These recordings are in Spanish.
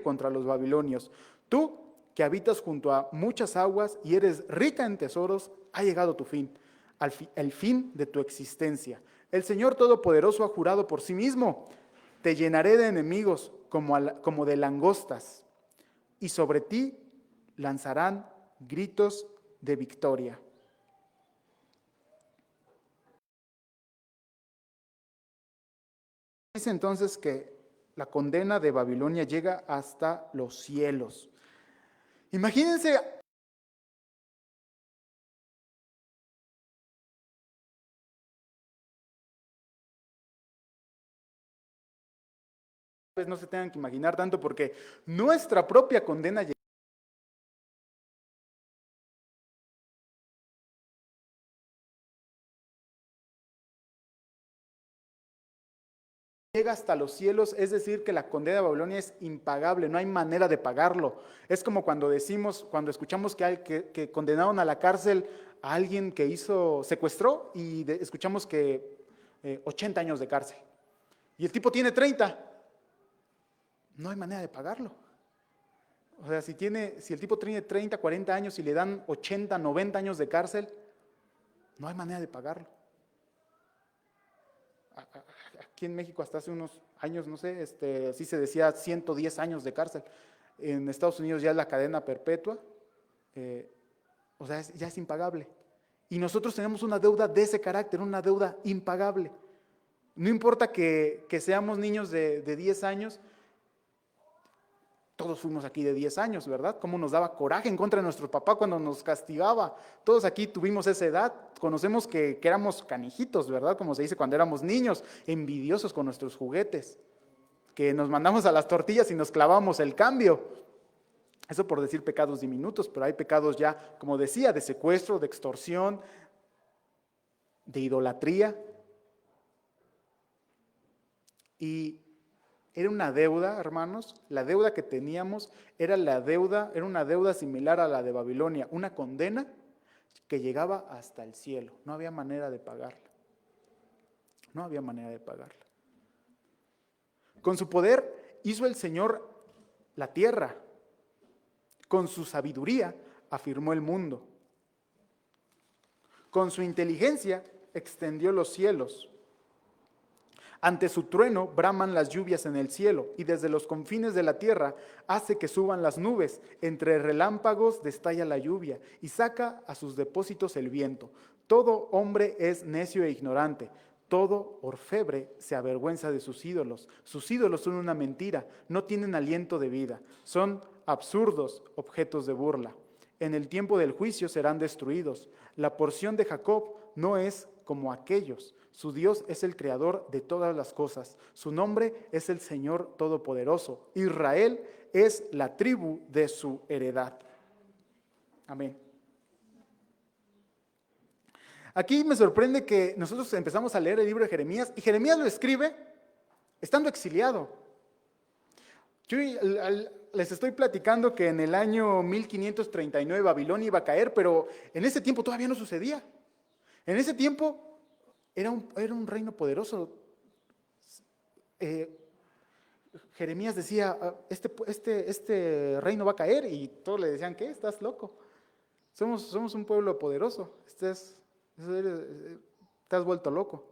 contra los babilonios. Tú, que habitas junto a muchas aguas y eres rica en tesoros, ha llegado tu fin, el fin de tu existencia. El Señor Todopoderoso ha jurado por sí mismo: te llenaré de enemigos como de langostas, y sobre ti lanzarán gritos de victoria. Dice entonces que la condena de Babilonia llega hasta los cielos. Imagínense, pues no se tengan que imaginar tanto, porque nuestra propia condena llega hasta los cielos, es decir, que la condena de Babilonia es impagable, no hay manera de pagarlo. Es como cuando decimos, cuando escuchamos que condenaron a la cárcel a alguien que secuestró y escuchamos que 80 años de cárcel. Y el tipo tiene 30. No hay manera de pagarlo. O sea, si el tipo tiene 30, 40 años y le dan 80, 90 años de cárcel, no hay manera de pagarlo. Aquí en México hasta hace unos años, no sé, sí se decía 110 años de cárcel. En Estados Unidos ya es la cadena perpetua. O sea, ya es impagable. Y nosotros tenemos una deuda de ese carácter, una deuda impagable. No importa que seamos niños de 10 años, todos fuimos aquí de 10 años, ¿verdad? Cómo nos daba coraje en contra de nuestro papá cuando nos castigaba. Todos aquí tuvimos esa edad, conocemos que éramos canijitos, ¿verdad? Como se dice cuando éramos niños, envidiosos con nuestros juguetes, que nos mandamos a las tortillas y nos clavamos el cambio. Eso por decir pecados diminutos, pero hay pecados ya, como decía, de secuestro, de extorsión, de idolatría. Y era una deuda, hermanos, la deuda que teníamos era una deuda similar a la de Babilonia, una condena que llegaba hasta el cielo. No había manera de pagarla. No había manera de pagarla. Con su poder hizo el Señor la tierra. Con su sabiduría afirmó el mundo. Con su inteligencia extendió los cielos. Ante su trueno braman las lluvias en el cielo, y desde los confines de la tierra hace que suban las nubes. Entre relámpagos destalla la lluvia, y saca a sus depósitos el viento. Todo hombre es necio e ignorante. Todo orfebre se avergüenza de sus ídolos. Sus ídolos son una mentira, no tienen aliento de vida. Son absurdos, objetos de burla. En el tiempo del juicio serán destruidos. La porción de Jacob no es como aquellos. Su Dios es el creador de todas las cosas. Su nombre es el Señor Todopoderoso. Israel es la tribu de su heredad. Amén. Aquí me sorprende que nosotros empezamos a leer el libro de Jeremías y Jeremías lo escribe estando exiliado. Yo les estoy platicando que en el año 1539 Babilonia iba a caer, pero en ese tiempo todavía no sucedía. En ese tiempo era un reino poderoso. Jeremías decía, este reino va a caer, y todos le decían, ¿qué? ¿Estás loco? Somos un pueblo poderoso, te has vuelto loco.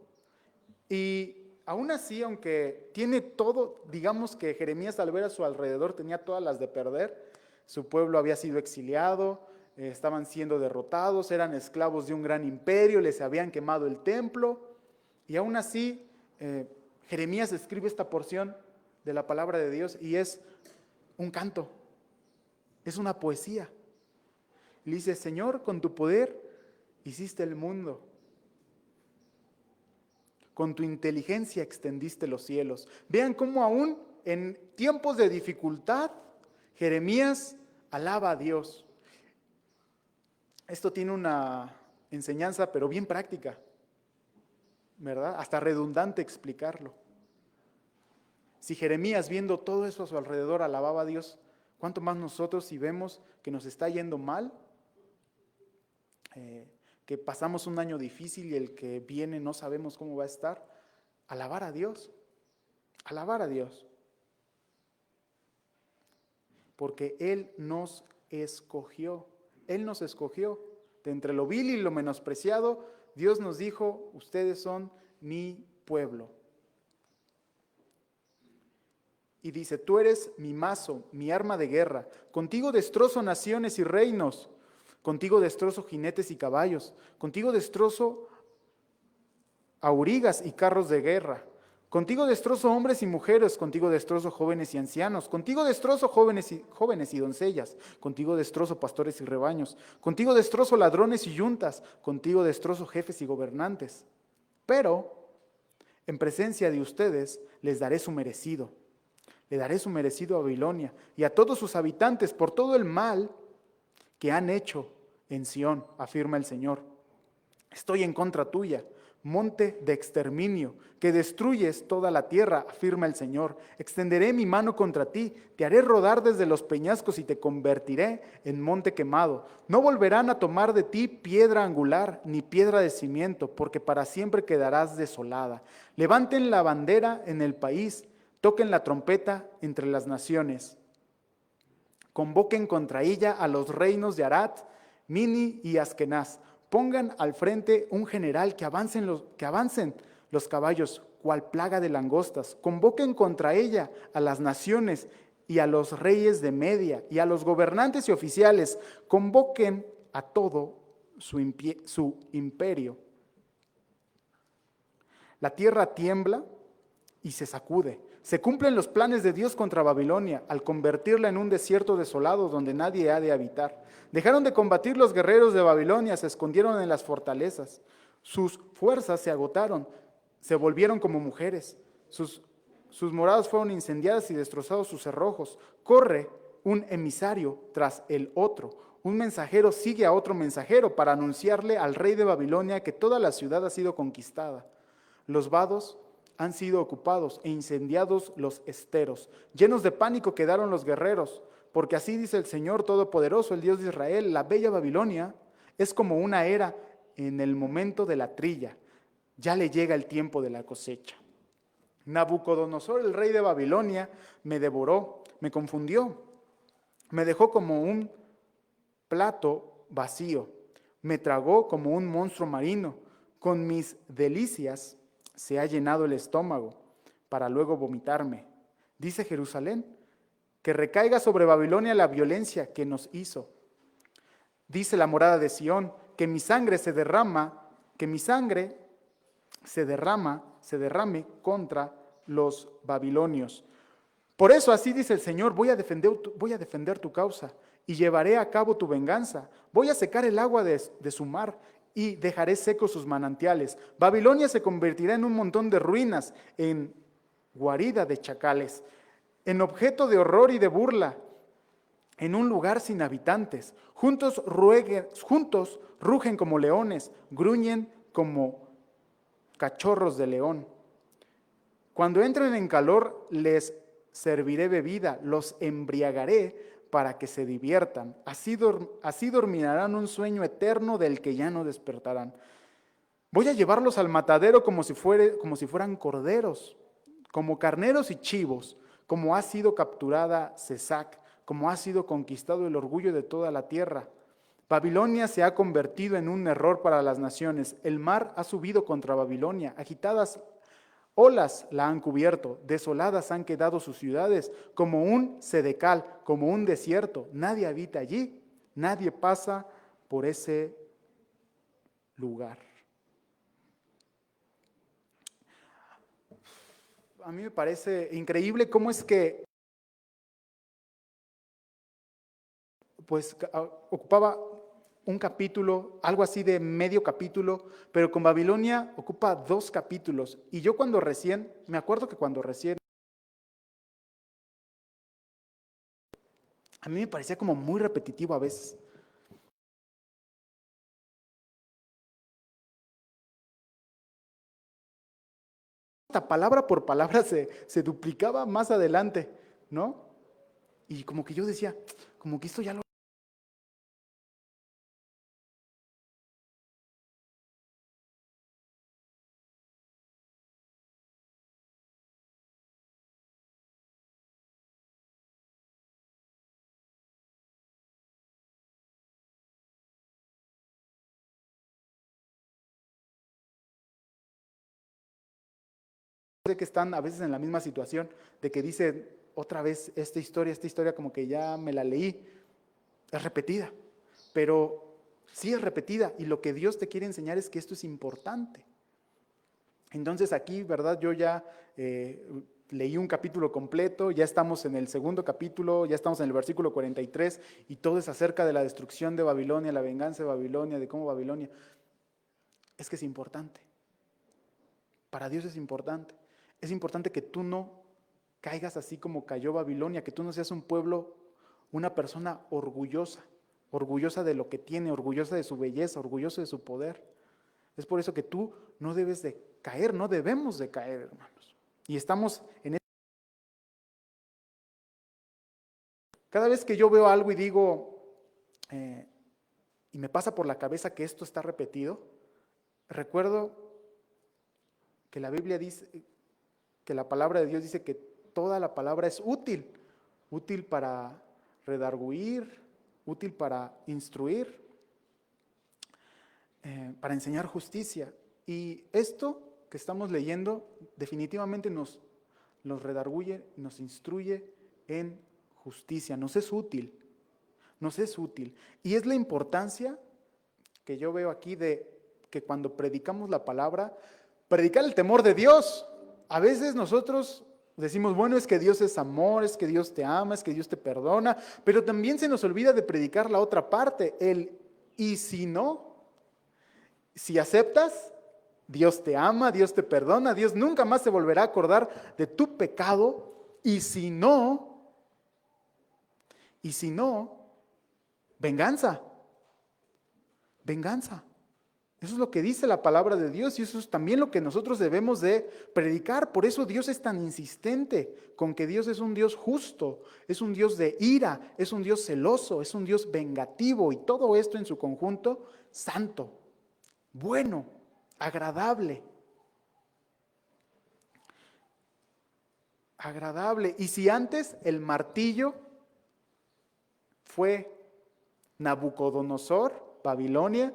Y aún así, aunque tiene todo, digamos que Jeremías al ver a su alrededor tenía todas las de perder, su pueblo había sido exiliado, estaban siendo derrotados, eran esclavos de un gran imperio, les habían quemado el templo, y aún así Jeremías escribe esta porción de la palabra de Dios y es un canto, es una poesía. Y dice, Señor, con tu poder hiciste el mundo, con tu inteligencia extendiste los cielos. Vean cómo aún en tiempos de dificultad, Jeremías alaba a Dios. Esto tiene una enseñanza, pero bien práctica, ¿verdad? Hasta redundante explicarlo. Si Jeremías, viendo todo eso a su alrededor, alababa a Dios, ¿cuánto más nosotros si vemos que nos está yendo mal? Que pasamos un año difícil y el que viene no sabemos cómo va a estar. Alabar a Dios. Alabar a Dios. porque Él nos escogió. Él nos escogió. De entre lo vil y lo menospreciado, Dios nos dijo, ustedes son mi pueblo. Y dice, tú eres mi mazo, mi arma de guerra. Contigo destrozo naciones y reinos. Contigo destrozo jinetes y caballos. Contigo destrozo aurigas y carros de guerra. Contigo destrozo hombres y mujeres, contigo destrozo jóvenes y ancianos, contigo destrozo jóvenes y doncellas, contigo destrozo pastores y rebaños, contigo destrozo ladrones y yuntas, contigo destrozo jefes y gobernantes. Pero en presencia de ustedes les daré su merecido. Le daré su merecido a Babilonia y a todos sus habitantes por todo el mal que han hecho en Sión, afirma el Señor. Estoy en contra tuya, monte de exterminio, que destruyes toda la tierra, afirma el Señor. Extenderé mi mano contra ti, te haré rodar desde los peñascos y te convertiré en monte quemado. No volverán a tomar de ti piedra angular ni piedra de cimiento, porque para siempre quedarás desolada. Levanten la bandera en el país, toquen la trompeta entre las naciones. Convoquen contra ella a los reinos de Arat, Mini y Askenaz. Pongan al frente un general que avancen los caballos, cual plaga de langostas. Convoquen contra ella a las naciones y a los reyes de Media y a los gobernantes y oficiales. Convoquen a todo su imperio. La tierra tiembla y se sacude. Se cumplen los planes de Dios contra Babilonia al convertirla en un desierto desolado donde nadie ha de habitar. Dejaron de combatir los guerreros de Babilonia, se escondieron en las fortalezas. Sus fuerzas se agotaron, se volvieron como mujeres. Sus moradas fueron incendiadas y destrozados sus cerrojos. Corre un emisario tras el otro. Un mensajero sigue a otro mensajero para anunciarle al rey de Babilonia que toda la ciudad ha sido conquistada. Los vados han sido ocupados e incendiados los esteros. Llenos de pánico quedaron los guerreros, porque así dice el Señor Todopoderoso, el Dios de Israel, la bella Babilonia es como una era en el momento de la trilla. Ya le llega el tiempo de la cosecha. Nabucodonosor, el rey de Babilonia, me devoró, me confundió, me dejó como un plato vacío, me tragó como un monstruo marino, con mis delicias se ha llenado el estómago para luego vomitarme. Dice Jerusalén, que recaiga sobre Babilonia la violencia que nos hizo. Dice la morada de Sión, que mi sangre se derrama, que mi sangre se derrame contra los babilonios. Por eso así dice el Señor, voy a defender tu causa y llevaré a cabo tu venganza. Voy a secar el agua de su mar y dejaré secos sus manantiales. Babilonia se convertirá en un montón de ruinas, en guarida de chacales, en objeto de horror y de burla, en un lugar sin habitantes. Juntos rugen como leones, gruñen como cachorros de león. Cuando entren en calor, les serviré bebida, los embriagaré para que se diviertan. Así dormirán un sueño eterno del que ya no despertarán. Voy a llevarlos al matadero como si fueran corderos, como carneros y chivos, como ha sido capturada Cesac, como ha sido conquistado el orgullo de toda la tierra. Babilonia se ha convertido en un error para las naciones. El mar ha subido contra Babilonia, agitadas olas la han cubierto, desoladas han quedado sus ciudades, como un sedecal, como un desierto. Nadie habita allí, nadie pasa por ese lugar. A mí me parece increíble cómo es que ocupaba un capítulo, algo así de medio capítulo, pero con Babilonia ocupa 2 capítulos. Y yo me acuerdo que cuando recién, a mí me parecía como muy repetitivo a veces. Hasta palabra por palabra se duplicaba más adelante, ¿no? Y como que yo decía, como que esto ya lo Sé que están a veces en la misma situación de que dicen otra vez esta historia como que ya me la leí, es repetida, pero sí es repetida y lo que Dios te quiere enseñar es que esto es importante. Entonces aquí, ¿verdad? Yo ya leí un capítulo completo, ya estamos en el segundo capítulo, ya estamos en el versículo 43 y todo es acerca de la destrucción de Babilonia, la venganza de Babilonia, de cómo Babilonia. Es que es importante. Para Dios es importante. Es importante que tú no caigas así como cayó Babilonia, que tú no seas un pueblo, una persona orgullosa, orgullosa de lo que tiene, orgullosa de su belleza, orgullosa de su poder. Es por eso que tú no debes de caer, no debemos de caer, hermanos. Y estamos en cada vez que yo veo algo y digo, y me pasa por la cabeza que esto está repetido, recuerdo que la Biblia dice, que la palabra de Dios dice que toda la palabra es útil, útil para redarguir, útil para instruir, para enseñar justicia. Y esto que estamos leyendo definitivamente nos redarguye, nos instruye en justicia, nos es útil. Y es la importancia que yo veo aquí de que cuando predicamos la palabra, predicar el temor de Dios. A veces nosotros decimos, bueno, es que Dios es amor, es que Dios te ama, es que Dios te perdona, pero también se nos olvida de predicar la otra parte, y si no, si aceptas, Dios te ama, Dios te perdona, Dios nunca más se volverá a acordar de tu pecado, y si no, venganza. Eso es lo que dice la palabra de Dios y eso es también lo que nosotros debemos de predicar. Por eso Dios es tan insistente con que Dios es un Dios justo, es un Dios de ira, es un Dios celoso, es un Dios vengativo y todo esto en su conjunto santo, bueno, agradable. Y si antes el martillo fue Nabucodonosor, Babilonia,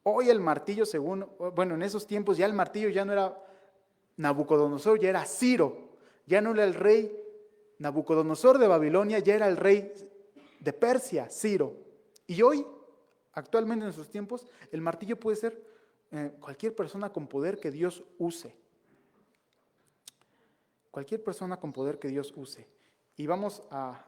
hoy el martillo en esos tiempos ya el martillo ya no era Nabucodonosor, ya era Ciro, ya no era el rey Nabucodonosor de Babilonia, ya era el rey de Persia, Ciro. Y hoy, actualmente en nuestros tiempos, el martillo puede ser cualquier persona con poder que Dios use. Cualquier persona con poder que Dios use. Y vamos a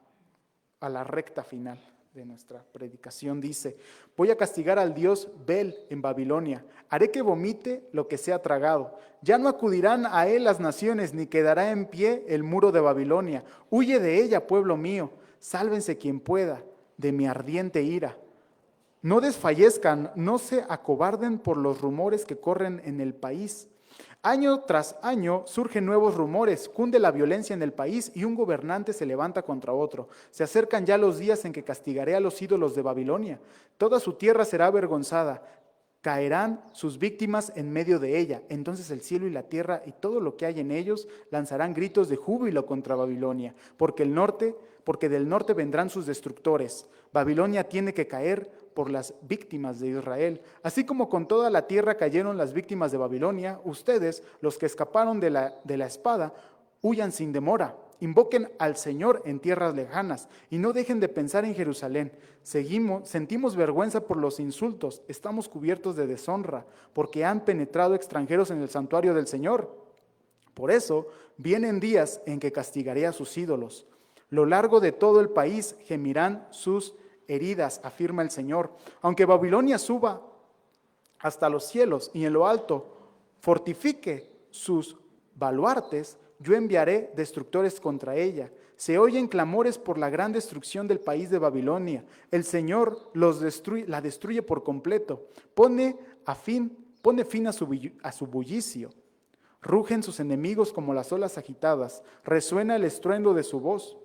la recta final de nuestra predicación. Dice, voy a castigar al dios Bel en Babilonia, haré que vomite lo que sea tragado, ya no acudirán a él las naciones, ni quedará en pie el muro de Babilonia. Huye de ella, pueblo mío, sálvense quien pueda de mi ardiente ira. No desfallezcan, no se acobarden por los rumores que corren en el país. Año tras año surgen nuevos rumores, cunde la violencia en el país y un gobernante se levanta contra otro. Se acercan ya los días en que castigaré a los ídolos de Babilonia. Toda su tierra será avergonzada, caerán sus víctimas en medio de ella. Entonces el cielo y la tierra y todo lo que hay en ellos lanzarán gritos de júbilo contra Babilonia, porque del norte vendrán sus destructores. Babilonia tiene que caer por las víctimas de Israel. Así como con toda la tierra cayeron las víctimas de Babilonia, ustedes, los que escaparon de la espada, huyan sin demora. Invoquen al Señor en tierras lejanas y no dejen de pensar en Jerusalén. Sentimos vergüenza por los insultos, estamos cubiertos de deshonra, porque han penetrado extranjeros en el santuario del Señor. Por eso vienen días en que castigaré a sus ídolos. Lo largo de todo el país gemirán sus heridas, afirma el Señor. Aunque Babilonia suba hasta los cielos y en lo alto fortifique sus baluartes, yo enviaré destructores contra ella. Se oyen clamores por la gran destrucción del país de Babilonia. El Señor la destruye por completo. Pone fin a su bullicio. Rugen sus enemigos como las olas agitadas. Resuena el estruendo de su voz.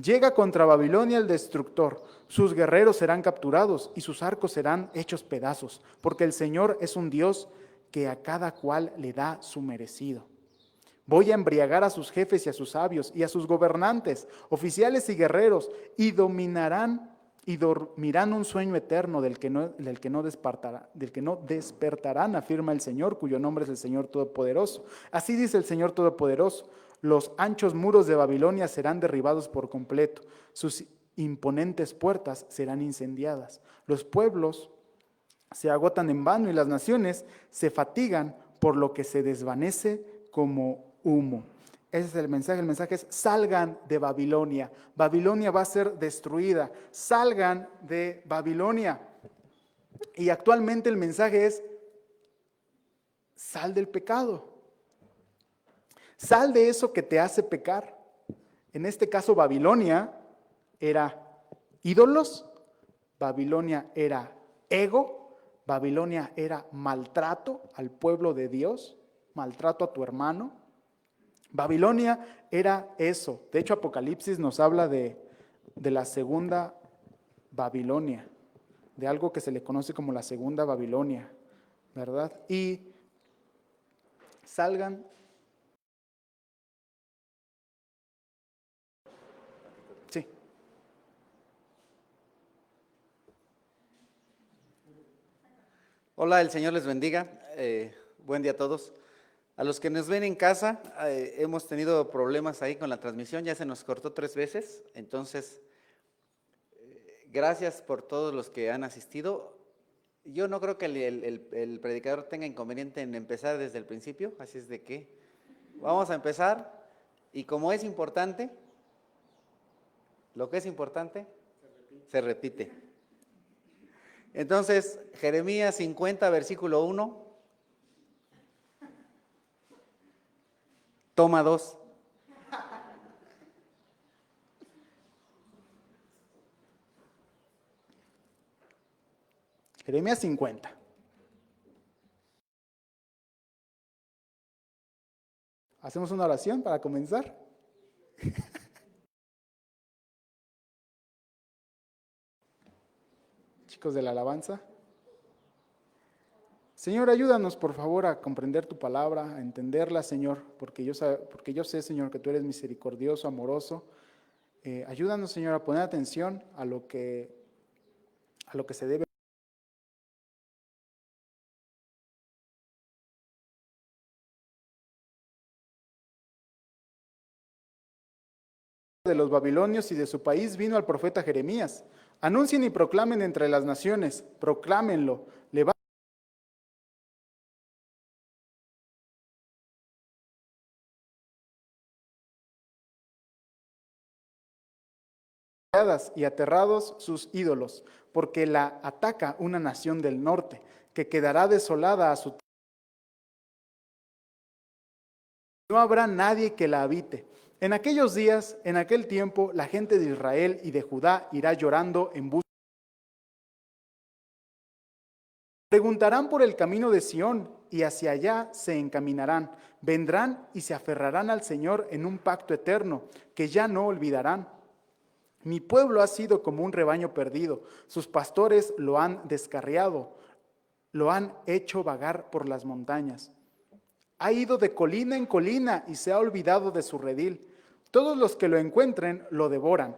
Llega contra Babilonia el destructor, sus guerreros serán capturados y sus arcos serán hechos pedazos, porque el Señor es un Dios que a cada cual le da su merecido. Voy a embriagar a sus jefes y a sus sabios y a sus gobernantes, oficiales y guerreros, y dominarán y dormirán un sueño eterno del que no despertarán, afirma el Señor, cuyo nombre es el Señor Todopoderoso. Así dice el Señor Todopoderoso: los anchos muros de Babilonia serán derribados por completo, sus imponentes puertas serán incendiadas. Los pueblos se agotan en vano y las naciones se fatigan por lo que se desvanece como humo. Ese es el mensaje es: salgan de Babilonia. Babilonia va a ser destruida. Salgan de Babilonia. Y actualmente el mensaje es: sal del pecado. Sal de eso que te hace pecar. En este caso, Babilonia era ídolos, Babilonia era ego, Babilonia era maltrato al pueblo de Dios, maltrato a tu hermano. Babilonia era eso. De hecho, Apocalipsis nos habla de la segunda Babilonia, de algo que se le conoce como la segunda Babilonia, ¿verdad? Y salgan. Sí. Hola, el Señor les bendiga. Buen día a todos. A los que nos ven en casa, hemos tenido problemas ahí con la transmisión, ya se nos cortó 3 veces, entonces gracias por todos los que han asistido. Yo no creo que el predicador tenga inconveniente en empezar desde el principio, así es de que vamos a empezar, y como es importante, lo que es importante se repite. Entonces, Jeremías 50, versículo 1. Toma 2. Jeremías 50. ¿Hacemos una oración para comenzar? Chicos de la alabanza. Señor, ayúdanos por favor a comprender tu palabra, a entenderla, Señor, porque yo sé, Señor, que tú eres misericordioso, amoroso. Ayúdanos, Señor, a poner atención a lo que se debe de los babilonios y de su país vino al profeta Jeremías. Anuncien y proclamen entre las naciones, proclámenlo, y aterrados sus ídolos, porque la ataca una nación del norte, que quedará desolada a su tierra. No habrá nadie que la habite. En aquellos días, en aquel tiempo, la gente de Israel y de Judá irá llorando en busca. Preguntarán por el camino de Sión y hacia allá se encaminarán. Vendrán y se aferrarán al Señor en un pacto eterno que ya no olvidarán. Mi pueblo ha sido como un rebaño perdido, sus pastores lo han descarriado, lo han hecho vagar por las montañas. Ha ido de colina en colina y se ha olvidado de su redil. Todos los que lo encuentren lo devoran.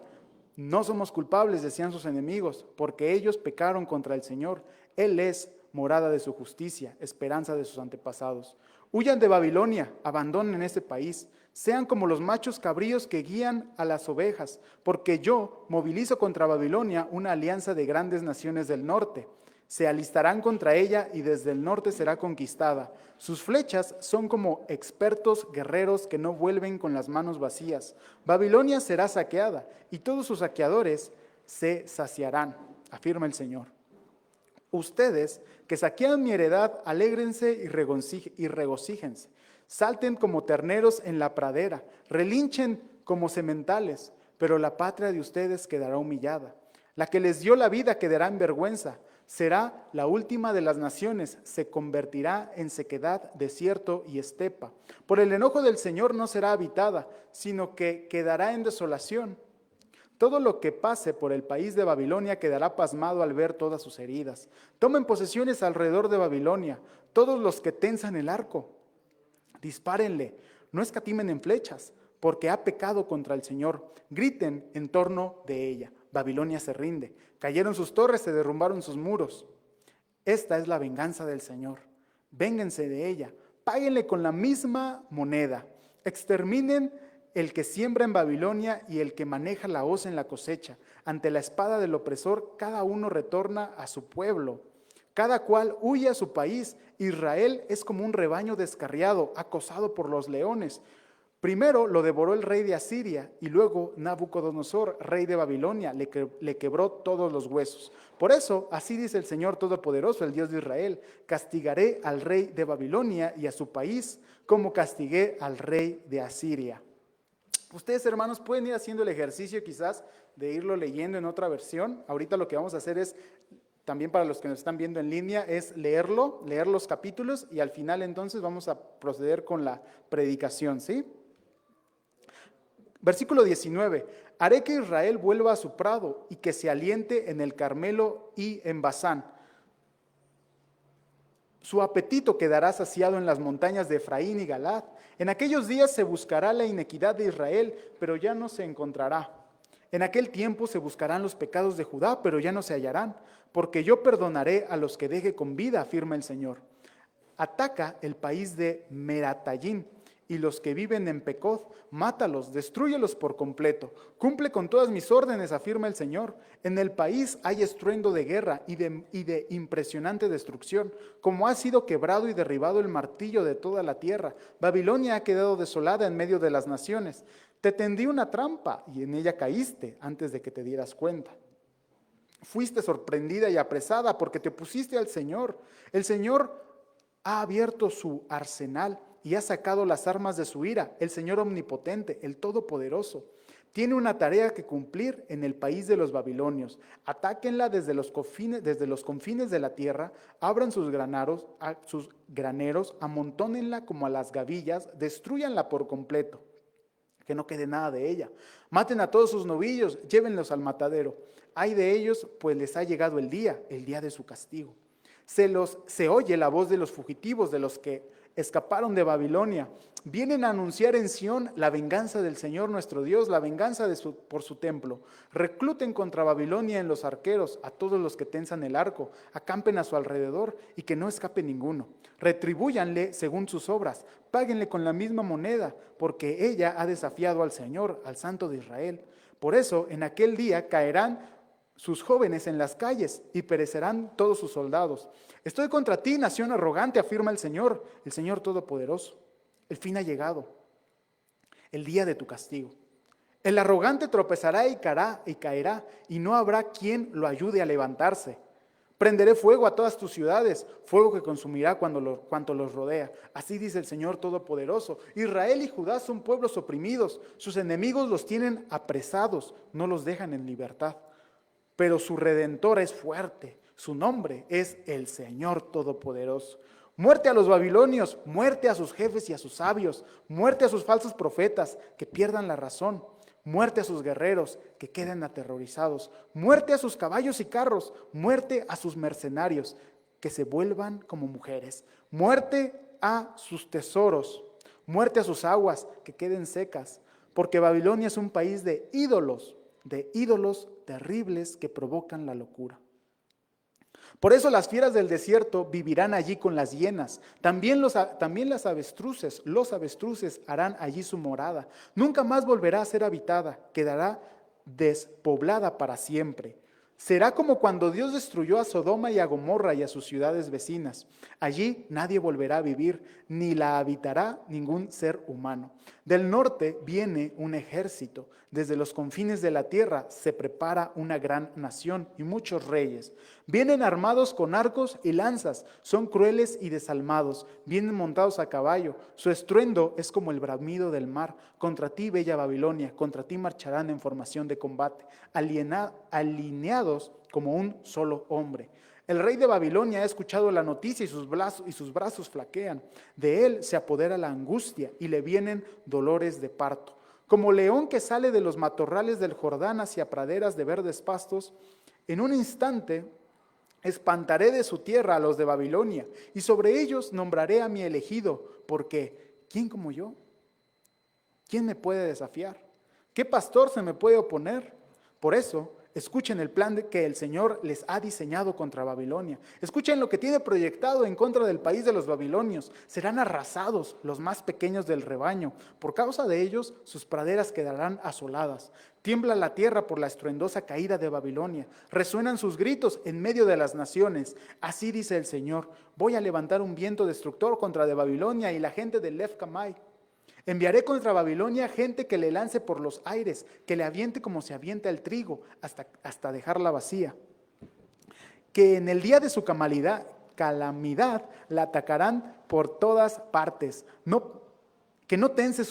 No somos culpables, decían sus enemigos, porque ellos pecaron contra el Señor. Él es morada de su justicia, esperanza de sus antepasados. Huyan de Babilonia, abandonen ese país. Sean como los machos cabríos que guían a las ovejas, porque yo movilizo contra Babilonia una alianza de grandes naciones del norte. Se alistarán contra ella y desde el norte será conquistada. Sus flechas son como expertos guerreros que no vuelven con las manos vacías. Babilonia será saqueada y todos sus saqueadores se saciarán, afirma el Señor. Ustedes que saquean mi heredad, alégrense y regocíjense. Salten como terneros en la pradera, relinchen como sementales, pero la patria de ustedes quedará humillada. La que les dio la vida quedará en vergüenza. Será la última de las naciones, se convertirá en sequedad, desierto y estepa. Por el enojo del Señor no será habitada, sino que quedará en desolación. Todo lo que pase por el país de Babilonia quedará pasmado al ver todas sus heridas. Tomen posesiones alrededor de Babilonia, todos los que tensan el arco. Dispárenle, no escatimen en flechas, porque ha pecado contra el Señor. Griten en torno de ella. Babilonia se rinde. Cayeron sus torres, se derrumbaron sus muros. Esta es la venganza del Señor. Vénganse de ella. Páguenle con la misma moneda. Exterminen el que siembra en Babilonia y el que maneja la hoz en la cosecha. Ante la espada del opresor, cada uno retorna a su pueblo. Cada cual huye a su país. Israel es como un rebaño descarriado, acosado por los leones. Primero lo devoró el rey de Asiria y luego Nabucodonosor, rey de Babilonia, le quebró todos los huesos. Por eso, así dice el Señor Todopoderoso, el Dios de Israel: castigaré al rey de Babilonia y a su país como castigué al rey de Asiria. Ustedes, hermanos, pueden ir haciendo el ejercicio quizás de irlo leyendo en otra versión. Ahorita lo que vamos a hacer es, también para los que nos están viendo en línea, es leer los capítulos y al final entonces vamos a proceder con la predicación, ¿sí? Versículo 19, haré que Israel vuelva a su prado y que se aliente en el Carmelo y en Basán. Su apetito quedará saciado en las montañas de Efraín y Galaad. En aquellos días se buscará la iniquidad de Israel, pero ya no se encontrará. En aquel tiempo se buscarán los pecados de Judá, pero ya no se hallarán, porque yo perdonaré a los que deje con vida, afirma el Señor. Ataca el país de Meratayim, y los que viven en Pecod, mátalos, destrúyelos por completo. Cumple con todas mis órdenes, afirma el Señor. En el país hay estruendo de guerra y de impresionante destrucción, como ha sido quebrado y derribado el martillo de toda la tierra. Babilonia ha quedado desolada en medio de las naciones. Te tendí una trampa y en ella caíste antes de que te dieras cuenta. Fuiste sorprendida y apresada porque te pusiste al Señor. El Señor ha abierto su arsenal y ha sacado las armas de su ira. El Señor omnipotente, el Todopoderoso, tiene una tarea que cumplir en el país de los babilonios. Atáquenla desde los confines de la tierra, abran sus graneros, amontónenla como a las gavillas, destrúyanla por completo, que no quede nada de ella. Maten a todos sus novillos, llévenlos al matadero. Ay de ellos, pues les ha llegado el día de su castigo. Se oye la voz de los fugitivos, de los que escaparon de Babilonia. Vienen a anunciar en Sión la venganza del Señor nuestro Dios, la venganza por su templo. Recluten contra Babilonia en los arqueros a todos los que tensan el arco, acampen a su alrededor y que no escape ninguno. Retribúyanle según sus obras, páguenle con la misma moneda, porque ella ha desafiado al Señor, al Santo de Israel. Por eso en aquel día caerán sus jóvenes en las calles y perecerán todos sus soldados. Estoy contra ti, nación arrogante, afirma el Señor Todopoderoso. El fin ha llegado, el día de tu castigo. El arrogante tropezará y caerá, y no habrá quien lo ayude a levantarse. Prenderé fuego a todas tus ciudades, fuego que consumirá cuanto los rodea. Así dice el Señor Todopoderoso. Israel y Judá son pueblos oprimidos, sus enemigos los tienen apresados, no los dejan en libertad. Pero su Redentor es fuerte, su nombre es el Señor Todopoderoso. Muerte a los babilonios, muerte a sus jefes y a sus sabios, muerte a sus falsos profetas, que pierdan la razón, muerte a sus guerreros, que queden aterrorizados, muerte a sus caballos y carros, muerte a sus mercenarios, que se vuelvan como mujeres, muerte a sus tesoros, muerte a sus aguas, que queden secas, porque Babilonia es un país de ídolos terribles que provocan la locura. Por eso las fieras del desierto vivirán allí con las hienas. También los avestruces harán allí su morada. Nunca más volverá a ser habitada, quedará despoblada para siempre. Será como cuando Dios destruyó a Sodoma y a Gomorra y a sus ciudades vecinas. Allí nadie volverá a vivir, ni la habitará ningún ser humano. Del norte viene un ejército, desde los confines de la tierra se prepara una gran nación y muchos reyes. Vienen armados con arcos y lanzas, son crueles y desalmados, vienen montados a caballo. Su estruendo es como el bramido del mar. Contra ti, bella Babilonia, contra ti marcharán en formación de combate, alineados como un solo hombre. El rey de Babilonia ha escuchado la noticia y sus brazos flaquean. De él se apodera la angustia y le vienen dolores de parto. Como león que sale de los matorrales del Jordán hacia praderas de verdes pastos, en un instante espantaré de su tierra a los de Babilonia y sobre ellos nombraré a mi elegido, porque ¿quién como yo? ¿Quién me puede desafiar? ¿Qué pastor se me puede oponer? Por eso, escuchen el plan que el Señor les ha diseñado contra Babilonia. Escuchen lo que tiene proyectado en contra del país de los babilonios. Serán arrasados los más pequeños del rebaño. Por causa de ellos, sus praderas quedarán asoladas. Tiembla la tierra por la estruendosa caída de Babilonia. Resuenan sus gritos en medio de las naciones. Así dice el Señor: voy a levantar un viento destructor contra de Babilonia y la gente de Lef Kamai. Enviaré contra Babilonia gente que le lance por los aires, que le aviente como se avienta el trigo, hasta dejarla vacía. Que en el día de su calamidad la atacarán por todas partes. Que no tense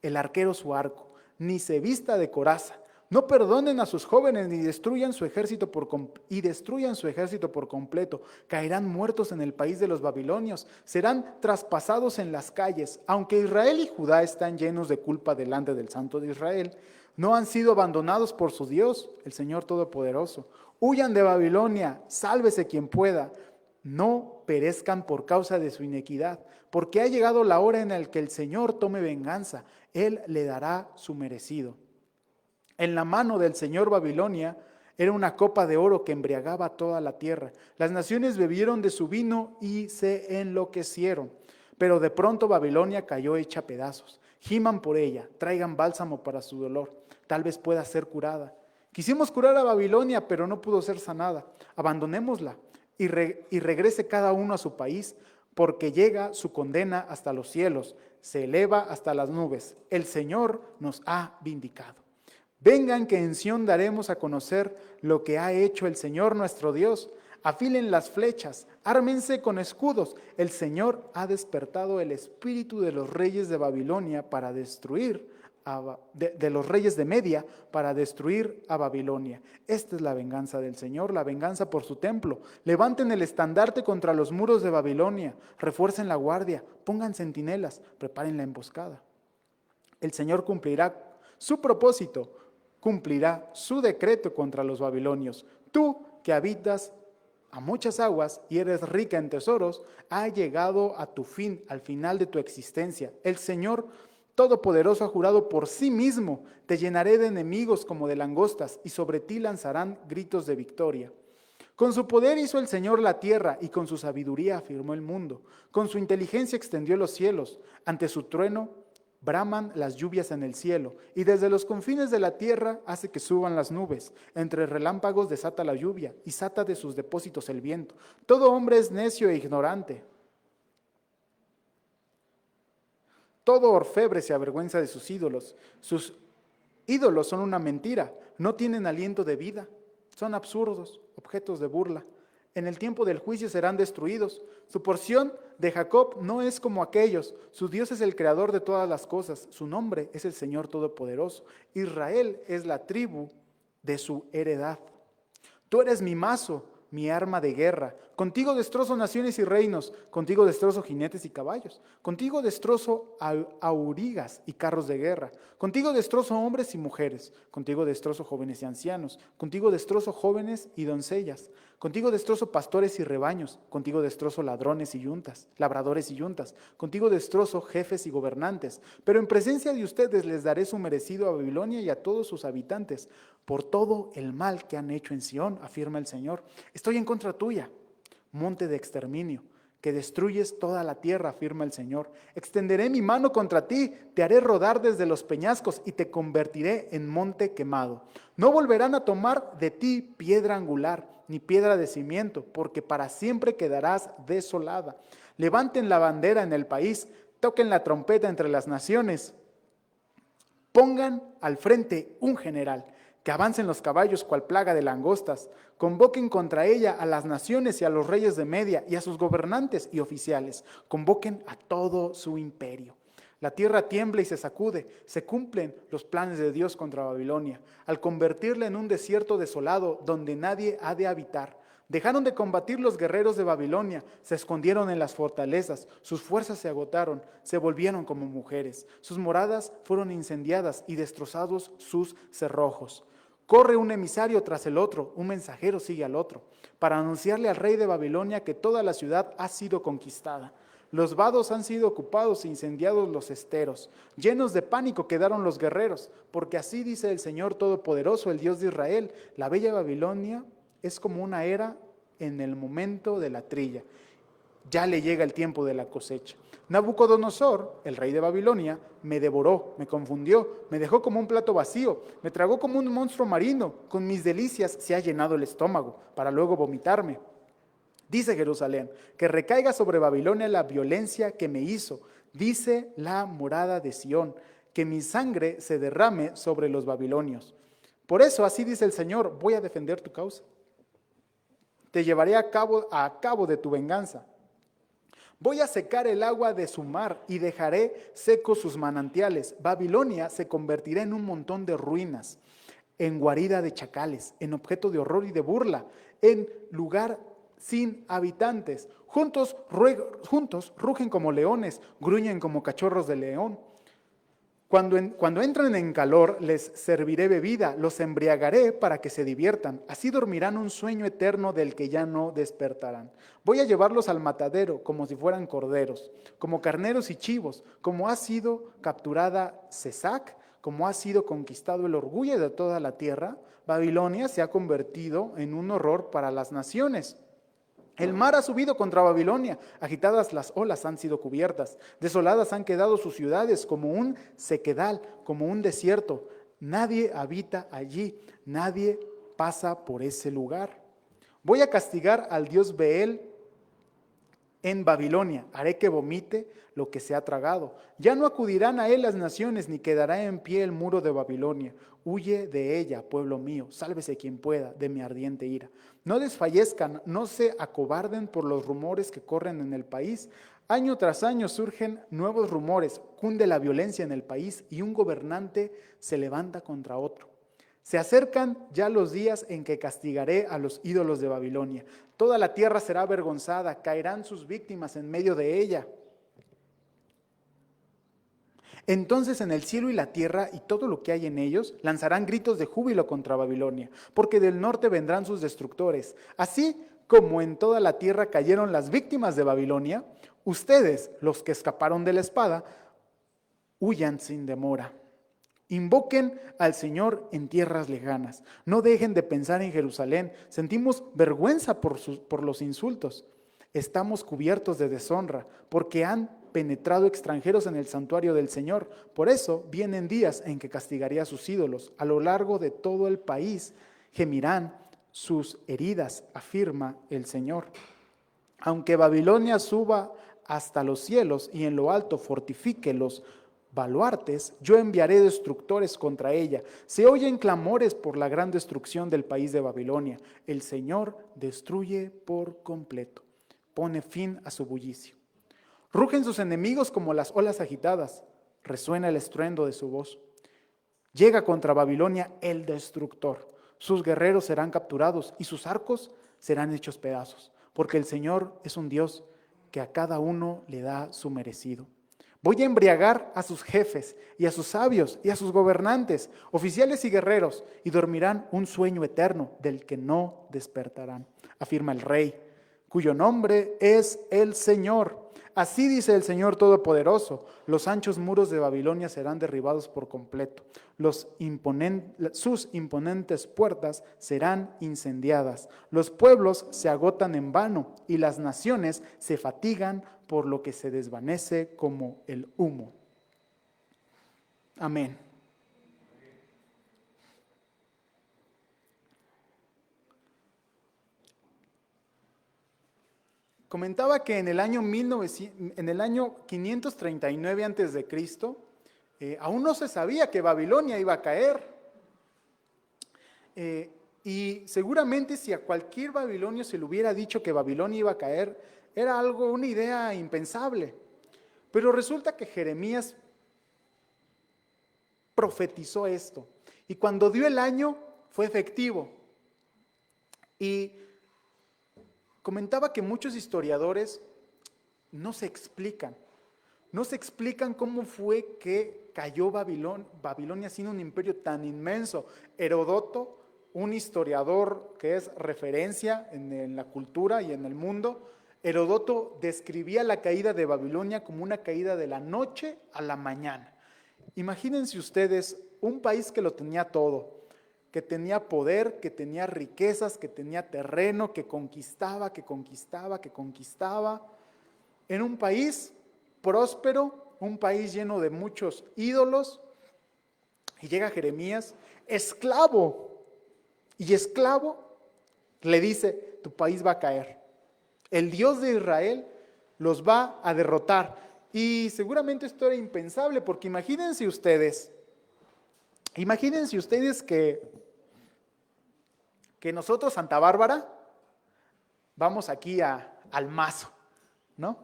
el arquero su arco, ni se vista de coraza. No perdonen a sus jóvenes ni destruyan su ejército por completo. Caerán muertos en el país de los babilonios, serán traspasados en las calles. Aunque Israel y Judá están llenos de culpa delante del Santo de Israel, no han sido abandonados por su Dios, el Señor Todopoderoso. Huyan de Babilonia, sálvese quien pueda. No perezcan por causa de su iniquidad, porque ha llegado la hora en la que el Señor tome venganza. Él le dará su merecido. En la mano del Señor Babilonia era una copa de oro que embriagaba toda la tierra. Las naciones bebieron de su vino y se enloquecieron. Pero de pronto Babilonia cayó hecha pedazos. Giman por ella, traigan bálsamo para su dolor. Tal vez pueda ser curada. Quisimos curar a Babilonia, pero no pudo ser sanada. Abandonémosla y regrese cada uno a su país, porque llega su condena hasta los cielos, se eleva hasta las nubes. El Señor nos ha vindicado. Vengan que en Sión daremos a conocer lo que ha hecho el Señor nuestro Dios. Afilen las flechas, ármense con escudos. El Señor ha despertado el espíritu de los reyes de Babilonia para destruir, de los reyes de Media para destruir a Babilonia. Esta es la venganza del Señor, la venganza por su templo. Levanten el estandarte contra los muros de Babilonia, refuercen la guardia, pongan centinelas, preparen la emboscada. El Señor cumplirá su propósito, cumplirá su decreto contra los babilonios. Tú que habitas a muchas aguas y eres rica en tesoros, ha llegado a tu fin, al final de tu existencia. El Señor Todopoderoso ha jurado por sí mismo: te llenaré de enemigos como de langostas, y sobre ti lanzarán gritos de victoria. Con su poder hizo el Señor la tierra, y con su sabiduría afirmó el mundo. Con su inteligencia extendió los cielos. Ante su trueno braman las lluvias en el cielo, y desde los confines de la tierra hace que suban las nubes. Entre relámpagos desata la lluvia, y sata de sus depósitos el viento. Todo hombre es necio e ignorante. Todo orfebre se avergüenza de sus ídolos. Sus ídolos son una mentira, no tienen aliento de vida, son absurdos, objetos de burla. En el tiempo del juicio serán destruidos. Su porción de Jacob no es como aquellos. Su Dios es el creador de todas las cosas. Su nombre es el Señor Todopoderoso. Israel es la tribu de su heredad. Tú eres mi mazo, mi arma de guerra. Contigo destrozo naciones y reinos. Contigo destrozo jinetes y caballos. Contigo destrozo aurigas y carros de guerra. Contigo destrozo hombres y mujeres. Contigo destrozo jóvenes y ancianos. Contigo destrozo jóvenes y doncellas. Contigo destrozo pastores y rebaños. Contigo destrozo labradores y yuntas. Contigo destrozo jefes y gobernantes. Pero en presencia de ustedes les daré su merecido a Babilonia y a todos sus habitantes, por todo el mal que han hecho en Sión, afirma el Señor. Estoy en contra tuya, monte de exterminio, que destruyes toda la tierra, afirma el Señor. Extenderé mi mano contra ti, te haré rodar desde los peñascos y te convertiré en monte quemado. No volverán a tomar de ti piedra angular, ni piedra de cimiento, porque para siempre quedarás desolada. Levanten la bandera en el país, toquen la trompeta entre las naciones. Pongan al frente un general, que avancen los caballos cual plaga de langostas. Convoquen contra ella a las naciones y a los reyes de Media y a sus gobernantes y oficiales. Convoquen a todo su imperio. La tierra tiembla y se sacude. Se cumplen los planes de Dios contra Babilonia, al convertirla en un desierto desolado donde nadie ha de habitar. Dejaron de combatir los guerreros de Babilonia, se escondieron en las fortalezas, sus fuerzas se agotaron, se volvieron como mujeres. Sus moradas fueron incendiadas y destrozados sus cerrojos. Corre un emisario tras el otro, un mensajero sigue al otro, para anunciarle al rey de Babilonia que toda la ciudad ha sido conquistada. Los vados han sido ocupados e incendiados los esteros. Llenos de pánico quedaron los guerreros, porque así dice el Señor Todopoderoso, el Dios de Israel: la bella Babilonia es como una era en el momento de la trilla. Ya le llega el tiempo de la cosecha. Nabucodonosor, el rey de Babilonia, me devoró, me confundió, me dejó como un plato vacío, me tragó como un monstruo marino, con mis delicias se ha llenado el estómago, para luego vomitarme. Dice Jerusalén, que recaiga sobre Babilonia la violencia que me hizo. Dice la morada de Sión, que mi sangre se derrame sobre los babilonios. Por eso, así dice el Señor, voy a defender tu causa. Te llevaré a cabo de tu venganza. Voy a secar el agua de su mar y dejaré secos sus manantiales. Babilonia se convertirá en un montón de ruinas, en guarida de chacales, en objeto de horror y de burla, en lugar sin habitantes. Juntos rugen como leones, gruñen como cachorros de león. Cuando entren en calor, les serviré bebida, los embriagaré para que se diviertan. Así dormirán un sueño eterno del que ya no despertarán. Voy a llevarlos al matadero como si fueran corderos, como carneros y chivos, como ha sido capturada Cesac, como ha sido conquistado el orgullo de toda la tierra. Babilonia se ha convertido en un horror para las naciones. El mar ha subido contra Babilonia, agitadas las olas han sido cubiertas, desoladas han quedado sus ciudades como un sequedal, como un desierto. Nadie habita allí, nadie pasa por ese lugar. Voy a castigar al dios Beel en Babilonia, haré que vomite lo que se ha tragado. Ya no acudirán a él las naciones, ni quedará en pie el muro de Babilonia. Huye de ella, pueblo mío, sálvese quien pueda de mi ardiente ira. No desfallezcan, no se acobarden por los rumores que corren en el país. Año tras año surgen nuevos rumores, cunde la violencia en el país y un gobernante se levanta contra otro. Se acercan ya los días en que castigaré a los ídolos de Babilonia. Toda la tierra será avergonzada, caerán sus víctimas en medio de ella. Entonces en el cielo y la tierra y todo lo que hay en ellos lanzarán gritos de júbilo contra Babilonia, porque del norte vendrán sus destructores. Así como en toda la tierra cayeron las víctimas de Babilonia, ustedes, los que escaparon de la espada, huyan sin demora. Invoquen al Señor en tierras lejanas. No dejen de pensar en Jerusalén. Sentimos vergüenza por los insultos. Estamos cubiertos de deshonra porque han penetrado extranjeros en el santuario del Señor. Por eso vienen días en que castigaré a sus ídolos. A lo largo de todo el país gemirán sus heridas, afirma el Señor. Aunque Babilonia suba hasta los cielos y en lo alto fortifique los baluartes, yo enviaré destructores contra ella. Se oyen clamores por la gran destrucción del país de Babilonia. El Señor destruye por completo, pone fin a su bullicio. Rugen sus enemigos como las olas agitadas, resuena el estruendo de su voz. Llega contra Babilonia el destructor. Sus guerreros serán capturados y sus arcos serán hechos pedazos, porque el Señor es un Dios que a cada uno le da su merecido. Voy a embriagar a sus jefes y a sus sabios y a sus gobernantes, oficiales y guerreros, y dormirán un sueño eterno del que no despertarán, afirma el Rey, cuyo nombre es el Señor. Así dice el Señor Todopoderoso: los anchos muros de Babilonia serán derribados por completo, sus imponentes puertas serán incendiadas, los pueblos se agotan en vano y las naciones se fatigan por lo que se desvanece como el humo. Amén. Comentaba que en el año 539 antes de Cristo, aún no se sabía que Babilonia iba a caer. Y seguramente si a cualquier babilonio se le hubiera dicho que Babilonia iba a caer, era una idea impensable. Pero resulta que Jeremías profetizó esto. Y cuando dio el año, fue efectivo. Y comentaba que muchos historiadores no se explican cómo fue que cayó Babilonia siendo un imperio tan inmenso. Heródoto, un historiador que es referencia en la cultura y en el mundo, Heródoto describía la caída de Babilonia como una caída de la noche a la mañana. Imagínense ustedes un país que lo tenía todo, que tenía poder, que tenía riquezas, que tenía terreno, que conquistaba, en un país próspero, un país lleno de muchos ídolos, y llega Jeremías, esclavo, y esclavo le dice, tu país va a caer. El Dios de Israel los va a derrotar. Y seguramente esto era impensable, porque imagínense ustedes que nosotros, Santa Bárbara, vamos aquí al Mazo, ¿no?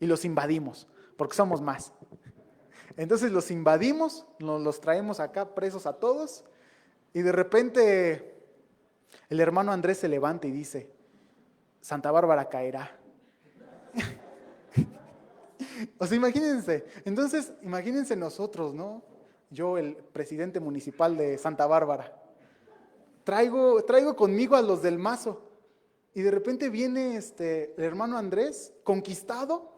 Y los invadimos, porque somos más. Entonces los invadimos, nos los traemos acá presos a todos, y de repente el hermano Andrés se levanta y dice, Santa Bárbara caerá. O sea, imagínense. Entonces, imagínense nosotros, ¿no? Yo, el presidente municipal de Santa Bárbara, traigo conmigo a los del Mazo, y de repente viene el hermano Andrés, conquistado,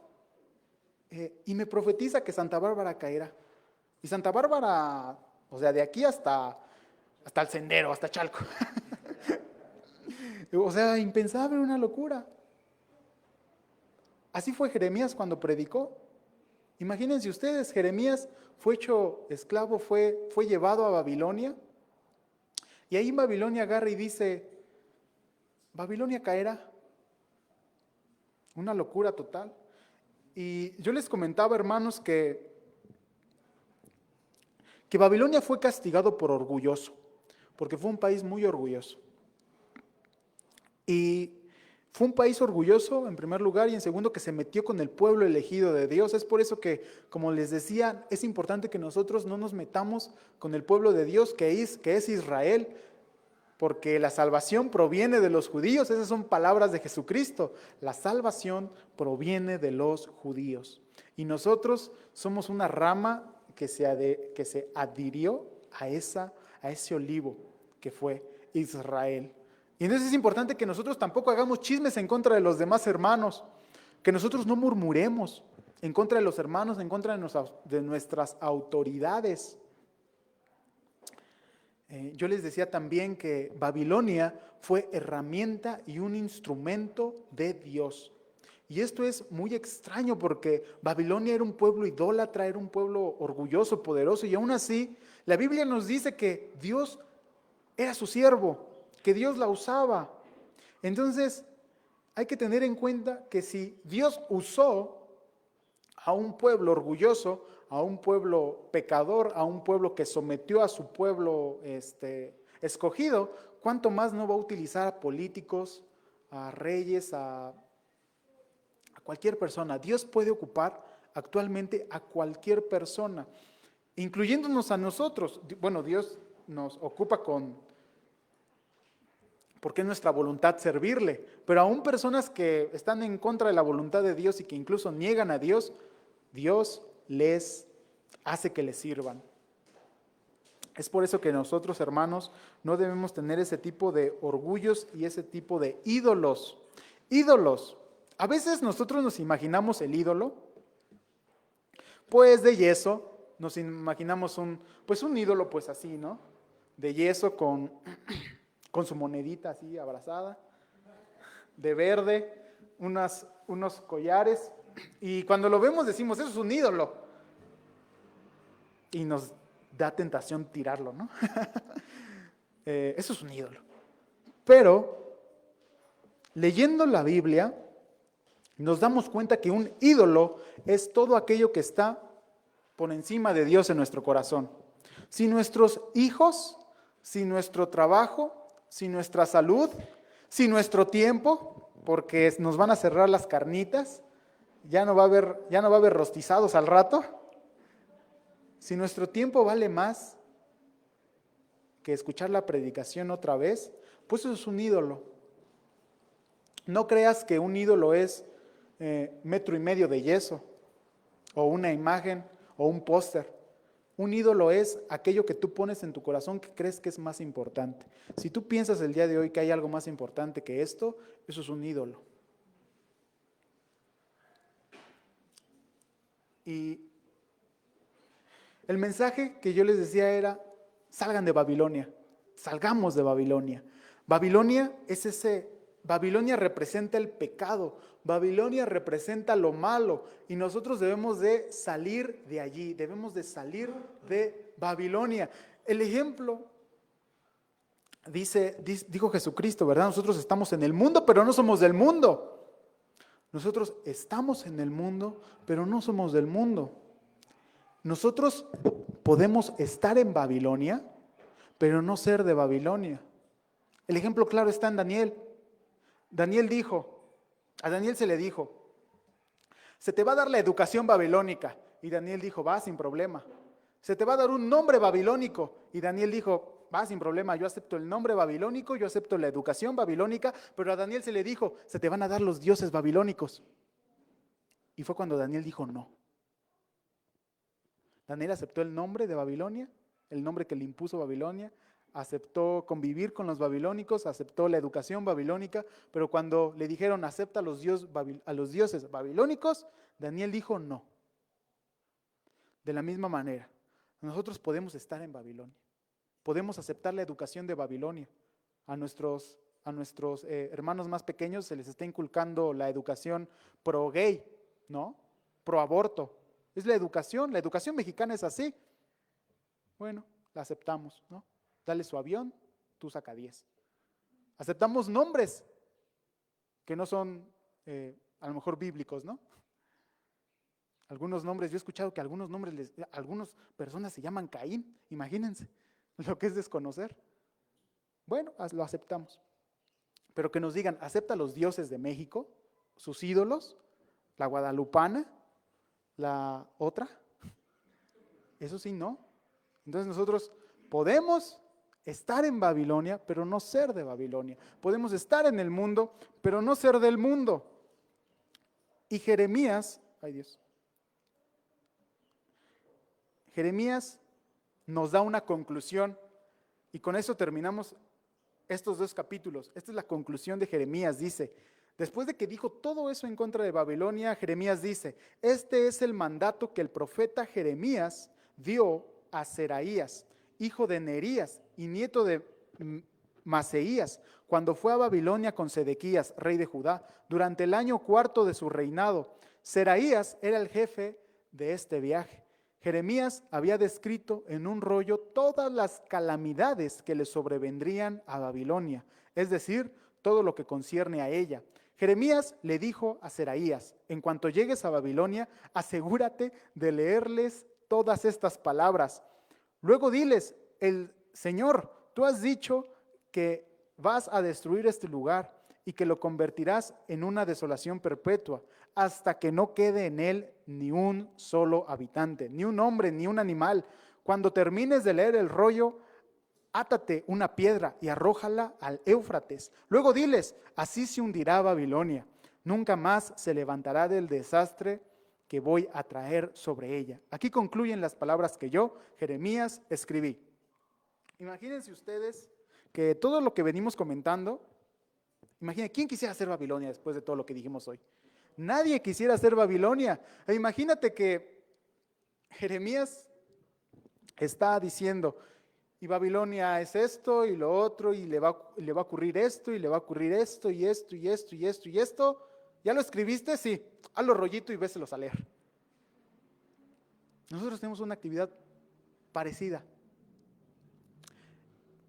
y me profetiza que Santa Bárbara caerá. Y Santa Bárbara, o sea, de aquí hasta el Sendero, hasta Chalco. O sea, impensable, una locura. Así fue Jeremías cuando predicó. Imagínense ustedes, Jeremías fue hecho esclavo, fue llevado a Babilonia. Y ahí en Babilonia agarra y dice, Babilonia caerá. Una locura total. Y yo les comentaba, hermanos, que Babilonia fue castigado por orgulloso, porque fue un país muy orgulloso. Y fue un país orgulloso, en primer lugar, y en segundo, que se metió con el pueblo elegido de Dios. Es por eso que, como les decía, es importante que nosotros no nos metamos con el pueblo de Dios, que es Israel, porque la salvación proviene de los judíos. Esas son palabras de Jesucristo. La salvación proviene de los judíos. Y nosotros somos una rama que se adhirió a ese olivo que fue Israel. Y entonces es importante que nosotros tampoco hagamos chismes en contra de los demás hermanos, que nosotros no murmuremos en contra de los hermanos, en contra de nuestras autoridades. Yo les decía también que Babilonia fue herramienta y un instrumento de Dios. Y esto es muy extraño porque Babilonia era un pueblo idólatra, era un pueblo orgulloso, poderoso, y aún así la Biblia nos dice que Dios era su siervo, que Dios la usaba. Entonces, hay que tener en cuenta que si Dios usó a un pueblo orgulloso, a un pueblo pecador, a un pueblo que sometió a su pueblo escogido, ¿cuánto más no va a utilizar a políticos, a reyes, a cualquier persona? Dios puede ocupar actualmente a cualquier persona, incluyéndonos a nosotros. Bueno, Dios nos ocupa porque es nuestra voluntad servirle, pero aún personas que están en contra de la voluntad de Dios y que incluso niegan a Dios, Dios les hace que les sirvan. Es por eso que nosotros, hermanos, no debemos tener ese tipo de orgullos y ese tipo de ídolos. Ídolos. A veces nosotros nos imaginamos el ídolo, pues de yeso, nos imaginamos un ídolo pues así, ¿no? De yeso con su monedita así abrazada, de verde, unos collares, y cuando lo vemos decimos, eso es un ídolo, y nos da tentación tirarlo, ¿no? Eso es un ídolo. Pero, leyendo la Biblia, nos damos cuenta que un ídolo es todo aquello que está por encima de Dios en nuestro corazón. Si nuestros hijos, si nuestro trabajo, si nuestra salud, si nuestro tiempo, porque nos van a cerrar las carnitas, ya no va a haber rostizados al rato. Si nuestro tiempo vale más que escuchar la predicación otra vez, pues eso es un ídolo. No creas que un ídolo es 1.5 metros de yeso, o una imagen, o un póster. Un ídolo es aquello que tú pones en tu corazón que crees que es más importante. Si tú piensas el día de hoy que hay algo más importante que esto, eso es un ídolo. Y el mensaje que yo les decía era, salgan de Babilonia, salgamos de Babilonia. Babilonia representa el pecado, Babilonia representa lo malo y nosotros debemos de salir de allí, debemos de salir de Babilonia. El ejemplo, dijo Jesucristo, ¿verdad? Nosotros estamos en el mundo, pero no somos del mundo. Nosotros estamos en el mundo, pero no somos del mundo. Nosotros podemos estar en Babilonia, pero no ser de Babilonia. El ejemplo claro está en Daniel. A Daniel se le dijo, se te va a dar la educación babilónica. Y Daniel dijo, va, sin problema. Se te va a dar un nombre babilónico. Y Daniel dijo, va, sin problema, yo acepto el nombre babilónico, yo acepto la educación babilónica, pero a Daniel se le dijo, se te van a dar los dioses babilónicos. Y fue cuando Daniel dijo no. Daniel aceptó el nombre de Babilonia, el nombre que le impuso Babilonia, aceptó convivir con los babilónicos, aceptó la educación babilónica, pero cuando le dijeron acepta a los dioses babilónicos, Daniel dijo no. De la misma manera, nosotros podemos estar en Babilonia, podemos aceptar la educación de Babilonia. A nuestros hermanos más pequeños se les está inculcando la educación pro gay, ¿no? Pro aborto. Es la educación mexicana es así. Bueno, la aceptamos, ¿no? Dale su avión, tú saca 10. Aceptamos nombres que no son a lo mejor bíblicos, ¿no? Algunos nombres, yo he escuchado que algunas personas se llaman Caín, imagínense lo que es desconocer. Bueno, lo aceptamos. Pero que nos digan, acepta los dioses de México, sus ídolos, la guadalupana, la otra, eso sí, no. Entonces nosotros podemos estar en Babilonia, pero no ser de Babilonia. Podemos estar en el mundo, pero no ser del mundo. Y Jeremías nos da una conclusión, y con eso terminamos estos 2 capítulos. Esta es la conclusión de Jeremías, dice, después de que dijo todo eso en contra de Babilonia, Jeremías dice, este es el mandato que el profeta Jeremías dio a Seraías, hijo de Nerías y nieto de Maseías, cuando fue a Babilonia con Sedequías, rey de Judá, durante el año 4 de su reinado. Seraías era el jefe de este viaje. Jeremías había descrito en un rollo todas las calamidades que le sobrevendrían a Babilonia, es decir, todo lo que concierne a ella. Jeremías le dijo a Seraías, en cuanto llegues a Babilonia, asegúrate de leerles todas estas palabras. Luego diles, el Señor, tú has dicho que vas a destruir este lugar y que lo convertirás en una desolación perpetua, hasta que no quede en él ni un solo habitante, ni un hombre, ni un animal. Cuando termines de leer el rollo, átate una piedra y arrójala al Éufrates. Luego diles, así se hundirá Babilonia, nunca más se levantará del desastre que voy a traer sobre ella. Aquí concluyen las palabras que yo, Jeremías, escribí. Imagínense ustedes que todo lo que venimos comentando, imagínense, ¿quién quisiera ser Babilonia después de todo lo que dijimos hoy? Nadie quisiera ser Babilonia. E imagínate que Jeremías está diciendo, y Babilonia es esto y lo otro, y le va a ocurrir esto, y le va a ocurrir esto, y esto, y esto, y esto, y esto. ¿Ya lo escribiste? Sí. Hazlo rollito y véselos a leer. Nosotros tenemos una actividad parecida.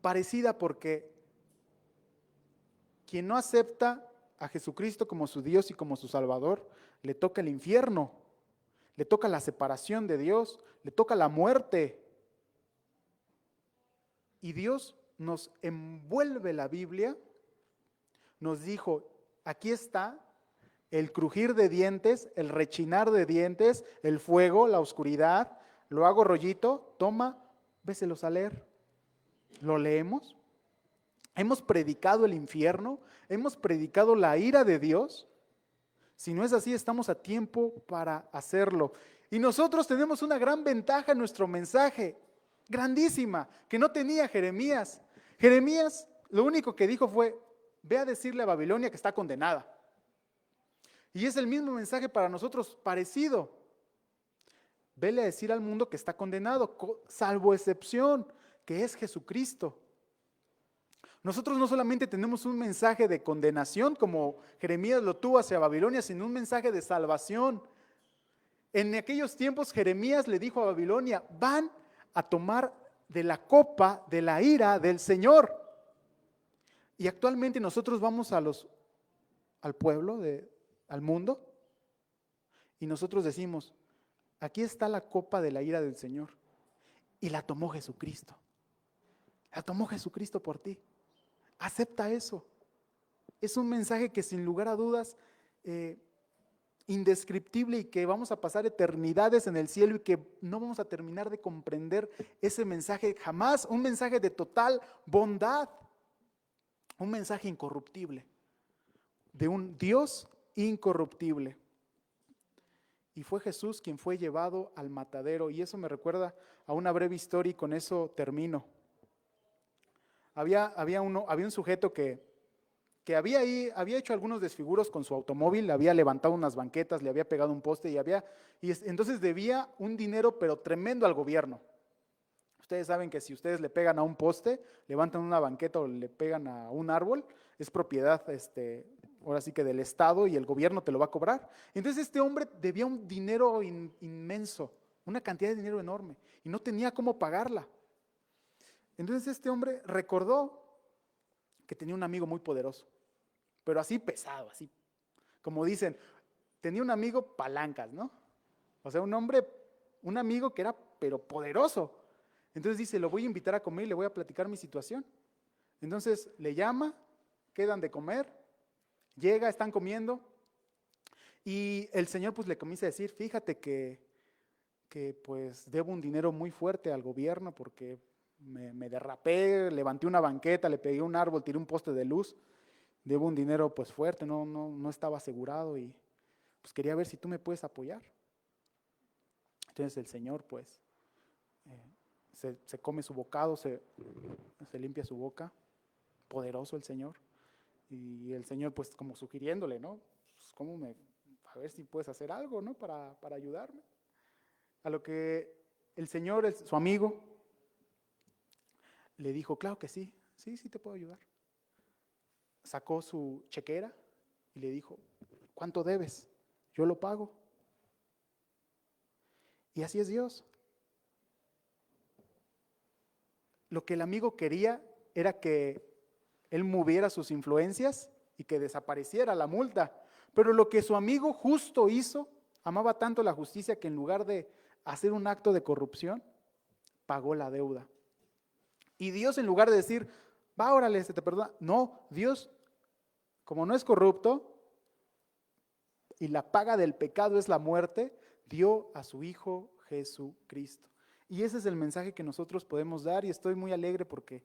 Parecida porque quien no acepta a Jesucristo como su Dios y como su Salvador, le toca el infierno, le toca la separación de Dios, le toca la muerte. Y Dios nos envuelve la Biblia, nos dijo, aquí está el crujir de dientes, el rechinar de dientes, el fuego, la oscuridad, lo hago rollito, toma, véselos a leer. ¿Lo leemos? ¿Hemos predicado el infierno? ¿Hemos predicado la ira de Dios? Si no es así, estamos a tiempo para hacerlo. Y nosotros tenemos una gran ventaja en nuestro mensaje, grandísima, que no tenía Jeremías. Jeremías lo único que dijo fue, ve a decirle a Babilonia que está condenada. Y es el mismo mensaje para nosotros, parecido. vele a decir al mundo que está condenado, salvo excepción, que es Jesucristo. Nosotros no solamente tenemos un mensaje de condenación, como Jeremías lo tuvo hacia Babilonia, sino un mensaje de salvación. En aquellos tiempos Jeremías le dijo a Babilonia, van a tomar de la copa de la ira del Señor. Y actualmente nosotros vamos al pueblo, al mundo, y nosotros decimos, aquí está la copa de la ira del Señor. Y la tomó Jesucristo. La tomó Jesucristo por ti. Acepta eso. Es un mensaje que sin lugar a dudas, indescriptible, y que vamos a pasar eternidades en el cielo y que no vamos a terminar de comprender ese mensaje jamás. Un mensaje de total bondad. Un mensaje incorruptible. De un Dios incorruptible. Y fue Jesús quien fue llevado al matadero. Y eso me recuerda a una breve historia y con eso termino. Había un sujeto que había hecho algunos desfiguros con su automóvil, le había levantado unas banquetas, le había pegado un poste y entonces debía un dinero pero tremendo al gobierno. Ustedes saben que si ustedes le pegan a un poste, levantan una banqueta o le pegan a un árbol, es propiedad ahora sí que del Estado, y el gobierno te lo va a cobrar. Entonces este hombre debía un dinero inmenso, una cantidad de dinero enorme, y no tenía cómo pagarla. Entonces este hombre recordó que tenía un amigo muy poderoso, pero así pesado, así, como dicen, tenía un amigo palancas, ¿no? O sea, un amigo que era pero poderoso. Entonces dice, lo voy a invitar a comer y le voy a platicar mi situación. Entonces le llama, quedan de comer, llega, están comiendo, y el Señor pues le comienza a decir, fíjate que pues debo un dinero muy fuerte al gobierno porque me derrapé, levanté una banqueta, le pegué un árbol, tiré un poste de luz, debo un dinero pues fuerte, no estaba asegurado y pues quería ver si tú me puedes apoyar. Entonces el Señor pues se come su bocado, se limpia su boca, poderoso el Señor, y el Señor pues como sugiriéndole, ¿no? Pues, a ver si puedes hacer algo, ¿no? Para ayudarme. A lo que el Señor, su amigo, le dijo, claro que sí te puedo ayudar. Sacó su chequera y le dijo, ¿cuánto debes? Yo lo pago. Y así es Dios. Lo que el amigo quería era que él moviera sus influencias y que desapareciera la multa. Pero lo que su amigo justo hizo, amaba tanto la justicia que en lugar de hacer un acto de corrupción, pagó la deuda. Y Dios, en lugar de decir, va, órale, se te perdona. No, Dios, como no es corrupto y la paga del pecado es la muerte, dio a su Hijo Jesucristo. Y ese es el mensaje que nosotros podemos dar, y estoy muy alegre porque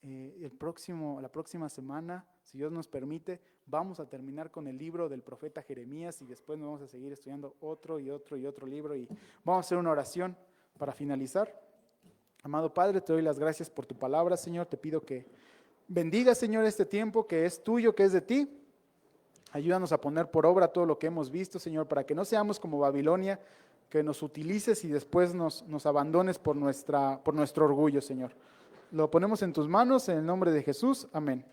la próxima semana, si Dios nos permite, vamos a terminar con el libro del profeta Jeremías, y después nos vamos a seguir estudiando otro y otro y otro libro, y vamos a hacer una oración para finalizar. Amado Padre, te doy las gracias por tu palabra, Señor. Te pido que bendiga, Señor, este tiempo que es tuyo, que es de ti. Ayúdanos a poner por obra todo lo que hemos visto, Señor, para que no seamos como Babilonia, que nos utilices y después nos abandones por nuestro orgullo, Señor. Lo ponemos en tus manos, en el nombre de Jesús. Amén.